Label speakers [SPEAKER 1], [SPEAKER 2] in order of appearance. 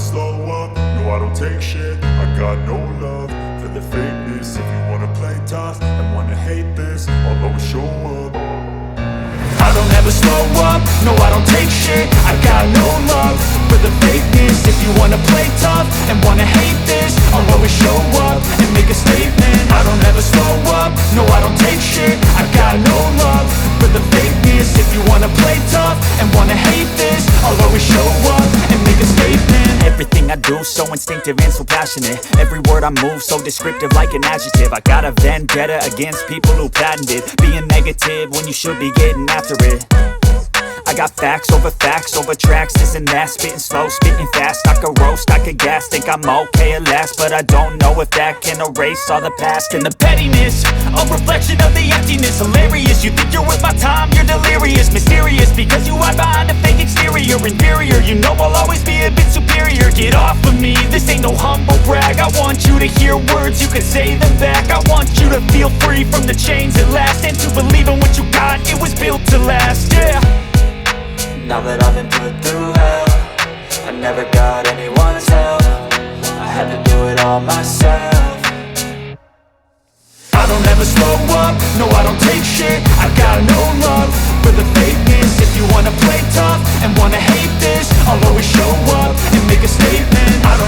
[SPEAKER 1] slow up, no I don't take shit. I got no love for the fakeness. If you wanna play tough and wanna hate this, I'll always show up. I don't ever slow up, no I don't take shit. I got no love for the fakeness. If you wanna play tough and wanna hate this, I'll always show up and make a statement. I don't ever slow up, no I don't take shit. I got no love for the fakeness. If you wanna play tough and wanna hate this, I'll always show up and make a statement.
[SPEAKER 2] Everything I do so instinctive and so passionate. Every word I move so descriptive like an adjective. I got a vendetta against people who patented being negative when you should be getting after it. I got facts over tracks, this and that. Spitting slow, spitting fast, I could roast, I could gas. Think I'm okay at last, but I don't know if that can erase all the past. And the pettiness, a reflection of the emptiness. Hilarious, you think you're worth my time, you're delirious. Mysterious, because you hide behind a fake exterior. Inferior, you know I'll always be a bit superior. Get off of me, this ain't no humble brag. I want you to hear words, you can say them back. I want you to feel free from the chains at last, and to believe in what you got, it was built to last, yeah.
[SPEAKER 3] Now that I've been put through hell, I never got anyone's help. I had to do it all myself.
[SPEAKER 1] I don't ever slow up, no I don't take shit. I got no love for the fakeness. If you wanna play tough and wanna hate this, I'll always show up